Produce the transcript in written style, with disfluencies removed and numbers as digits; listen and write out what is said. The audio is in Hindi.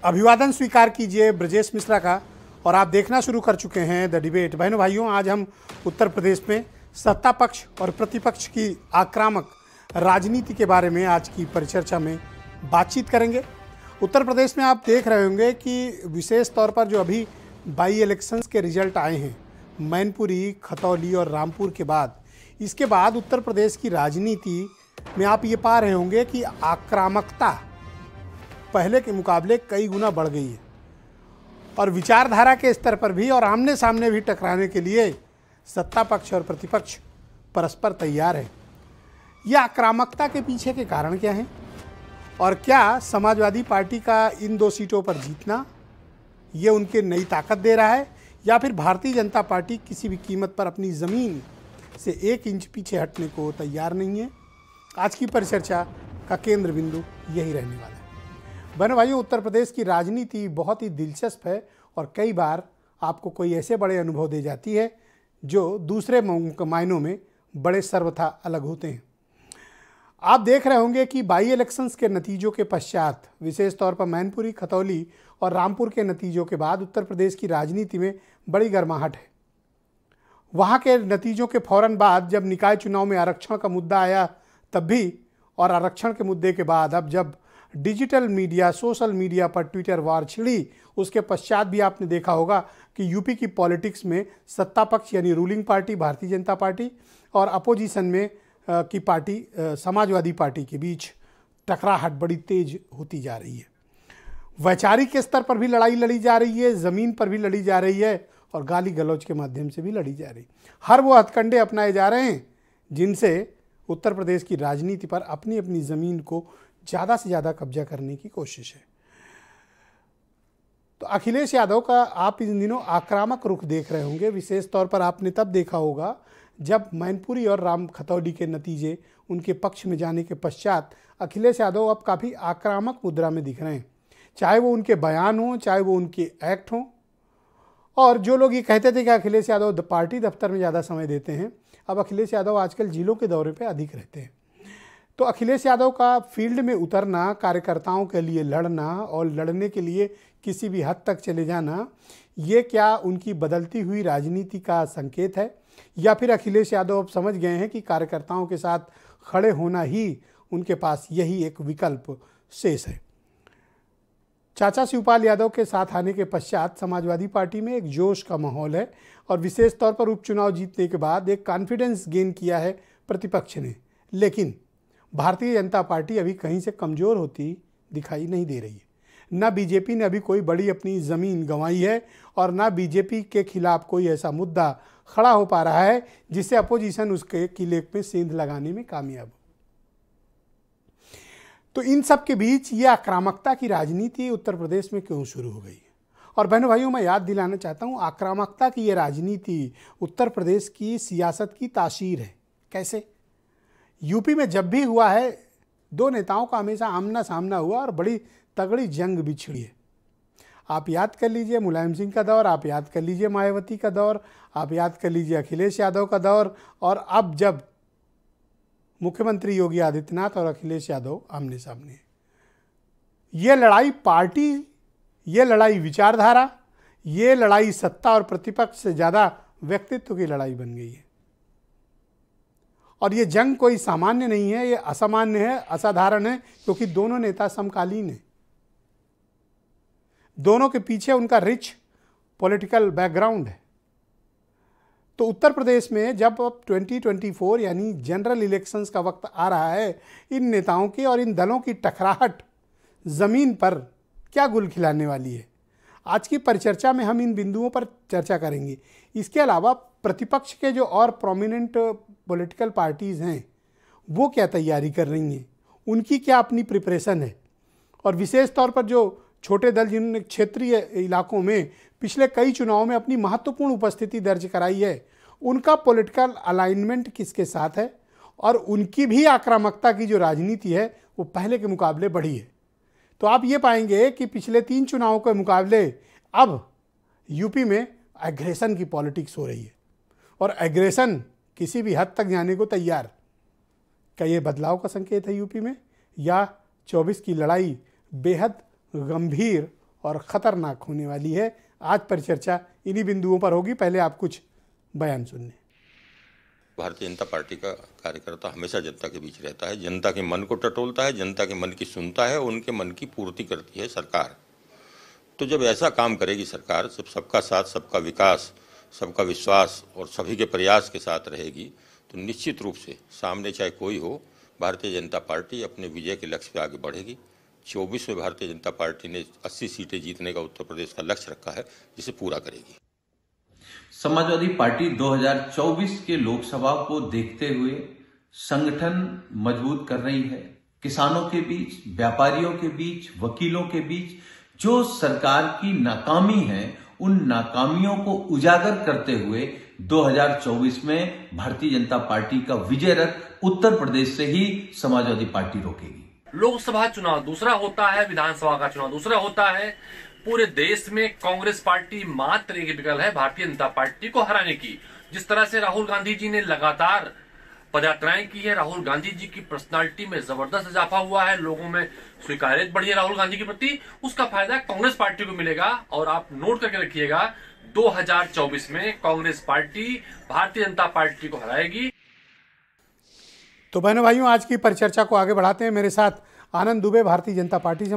अभिवादन स्वीकार कीजिए ब्रजेश मिश्रा का। और आप देखना शुरू कर चुके हैं द डिबेट। बहनों भाइयों, आज हम उत्तर प्रदेश में सत्ता पक्ष और प्रतिपक्ष की आक्रामक राजनीति के बारे में आज की परिचर्चा में बातचीत करेंगे। उत्तर प्रदेश में आप देख रहे होंगे कि विशेष तौर पर जो अभी बाई इलेक्शंस के रिजल्ट आए हैं, मैनपुरी, खतौली और रामपुर के बाद, इसके बाद उत्तर प्रदेश की राजनीति में आप ये पा रहे होंगे कि आक्रामकता पहले के मुकाबले कई गुना बढ़ गई है और विचारधारा के स्तर पर भी और आमने सामने भी टकराने के लिए सत्ता पक्ष और प्रतिपक्ष परस्पर तैयार है। यह आक्रामकता के पीछे के कारण क्या हैं और क्या समाजवादी पार्टी का इन 2 सीटों पर जीतना ये उनके नई ताकत दे रहा है, या फिर भारतीय जनता पार्टी किसी भी कीमत पर अपनी ज़मीन से 1 इंच पीछे हटने को तैयार नहीं है। आज की परिचर्चा का केंद्र बिंदु यही रहने वाला है। बहनों भाइयों, उत्तर प्रदेश की राजनीति बहुत ही दिलचस्प है और कई बार आपको कोई ऐसे बड़े अनुभव दे जाती है जो दूसरे मायनों में बड़े सर्वथा अलग होते हैं। आप देख रहे होंगे कि बाई इलेक्शंस के नतीजों के पश्चात, विशेष तौर पर मैनपुरी, खतौली और रामपुर के नतीजों के बाद उत्तर प्रदेश की राजनीति में बड़ी गर्माहट है। वहाँ के नतीजों के फौरन बाद जब निकाय चुनाव में आरक्षण का मुद्दा आया तब भी, और आरक्षण के मुद्दे के बाद अब जब डिजिटल मीडिया, सोशल मीडिया पर ट्विटर वार छिड़ी, उसके पश्चात भी आपने देखा होगा कि यूपी की पॉलिटिक्स में सत्ता पक्ष यानी ruling party Bharatiya Janata party और अपोजिशन में की पार्टी समाजवादी पार्टी के बीच टकराहट बड़ी तेज होती जा रही है। वैचारिक स्तर पर भी लड़ाई लड़ी जा रही है, ज़मीन पर भी लड़ी जा रही है और गाली गलौज के माध्यम से भी लड़ी जा रही है। हर वो हथकंडे अपनाए जा रहे हैं जिनसे उत्तर प्रदेश की राजनीति पर अपनी अपनी ज़मीन को ज़्यादा से ज़्यादा कब्जा करने की कोशिश है। तो अखिलेश यादव का आप इन दिनों आक्रामक रुख देख रहे होंगे। विशेष तौर पर आपने तब देखा होगा जब मैनपुरी और राम खतौली के नतीजे उनके पक्ष में जाने के पश्चात अखिलेश यादव अब काफ़ी आक्रामक मुद्रा में दिख रहे हैं, चाहे वो उनके बयान हों, चाहे वो उनके एक्ट हों। और जो लोग ये कहते थे कि अखिलेश यादव पार्टी दफ्तर में ज़्यादा समय देते हैं, अब अखिलेश यादव आजकल जिलों के दौरे पे अधिक रहते हैं। तो अखिलेश यादव का फील्ड में उतरना, कार्यकर्ताओं के लिए लड़ना और लड़ने के लिए किसी भी हद तक चले जाना, ये क्या उनकी बदलती हुई राजनीति का संकेत है, या फिर अखिलेश यादव अब समझ गए हैं कि कार्यकर्ताओं के साथ खड़े होना ही उनके पास यही एक विकल्प शेष है। चाचा शिवपाल यादव के साथ आने के पश्चात समाजवादी पार्टी में एक जोश का माहौल है और विशेष तौर पर उपचुनाव जीतने के बाद एक कॉन्फिडेंस गेन किया है प्रतिपक्ष ने। लेकिन भारतीय जनता पार्टी अभी कहीं से कमज़ोर होती दिखाई नहीं दे रही है। ना बीजेपी ने अभी कोई बड़ी अपनी ज़मीन गंवाई है और ना बीजेपी के खिलाफ कोई ऐसा मुद्दा खड़ा हो पा रहा है जिससे अपोजिशन उसके किले में सेंध लगाने में कामयाब हो। तो इन सब के बीच ये आक्रामकता की राजनीति उत्तर प्रदेश में क्यों शुरू हो गई? और बहनों भाइयों, मैं याद दिलाना चाहता हूँ, आक्रामकता की ये राजनीति उत्तर प्रदेश की सियासत की तासीर है। कैसे? यूपी में जब भी हुआ है, 2 नेताओं का हमेशा आमना सामना हुआ और बड़ी तगड़ी जंग भी छिड़ी है। आप याद कर लीजिए मुलायम सिंह का दौर, आप याद कर लीजिए मायावती का दौर, आप याद कर लीजिए अखिलेश यादव का दौर, और अब जब मुख्यमंत्री योगी आदित्यनाथ और अखिलेश यादव आमने सामने हैं। ये लड़ाई पार्टी, ये लड़ाई विचारधारा, ये लड़ाई सत्ता और प्रतिपक्ष से ज़्यादा व्यक्तित्व की लड़ाई बन गई है। और ये जंग कोई सामान्य नहीं है, ये असामान्य है, असाधारण है, क्योंकि दोनों नेता समकालीन हैं। दोनों के पीछे उनका रिच पॉलिटिकल बैकग्राउंड है। तो उत्तर प्रदेश में जब अब 2024 यानी जनरल इलेक्शंस का वक्त आ रहा है, इन नेताओं की और इन दलों की टकराहट ज़मीन पर क्या गुल खिलाने वाली है? आज की परिचर्चा में हम इन बिंदुओं पर चर्चा करेंगे। इसके अलावा प्रतिपक्ष के जो और प्रोमिनेंट पॉलिटिकल पार्टीज़ हैं वो क्या तैयारी कर रही हैं, उनकी क्या अपनी प्रिपरेशन है, और विशेष तौर पर जो छोटे दल जिन्होंने क्षेत्रीय इलाकों में पिछले कई चुनावों में अपनी महत्वपूर्ण उपस्थिति दर्ज कराई है, उनका पॉलिटिकल अलाइनमेंट किसके साथ है, और उनकी भी आक्रामकता की जो राजनीति है वो पहले के मुकाबले बढ़ी है। तो आप ये पाएंगे कि पिछले 3 चुनावों के मुकाबले अब यूपी में एग्रेशन की पॉलिटिक्स हो रही है और एग्रेशन किसी भी हद तक जाने को तैयार। क्या ये बदलाव का संकेत है यूपी में, या 24 की लड़ाई बेहद गंभीर और ख़तरनाक होने वाली है। आज परिचर्चा इन्हीं बिंदुओं पर होगी। पहले आप कुछ बयान सुनिए। भारतीय जनता पार्टी का कार्यकर्ता हमेशा जनता के बीच रहता है, जनता के मन को टटोलता है, जनता के मन की सुनता है, उनके मन की पूर्ति करती है सरकार। तो जब ऐसा काम करेगी सरकार, जब सबका साथ, सबका विकास, सबका विश्वास और सभी के प्रयास के साथ रहेगी, तो निश्चित रूप से सामने चाहे कोई हो, भारतीय जनता पार्टी अपने विजय के लक्ष्य पे आगे बढ़ेगी। 24 में भारतीय जनता पार्टी ने 80 सीटें जीतने का उत्तर प्रदेश का लक्ष्य रखा है, जिसे पूरा करेगी। समाजवादी पार्टी 2024 के लोकसभा को देखते हुए संगठन मजबूत कर रही है। किसानों के बीच, व्यापारियों के बीच, वकीलों के बीच जो सरकार की नाकामी है, उन नाकामियों को उजागर करते हुए 2024 में भारतीय जनता पार्टी का विजय रथ उत्तर प्रदेश से ही समाजवादी पार्टी रोकेगी। लोकसभा चुनाव दूसरा होता है, विधानसभा का चुनाव दूसरा होता है। पूरे देश में कांग्रेस पार्टी मात्र एक विकल्प है, भारतीय जनता पार्टी को हराने की। जिस तरह से राहुल गांधी जी ने लगातार पदयात्राएं की है, राहुल गांधी जी की पर्सनालिटी में जबरदस्त इजाफा हुआ है, लोगों में स्वीकार्यता बढ़ी है राहुल गांधी के प्रति, उसका फायदा कांग्रेस पार्टी को मिलेगा। और आप नोट करके रखिएगा, 2024 में कांग्रेस पार्टी भारतीय जनता पार्टी को हराएगी। तो बहनों भाइयों, आज की परिचर्चा को आगे बढ़ाते हैं। मेरे साथ आनंद दुबे भारतीय जनता पार्टी से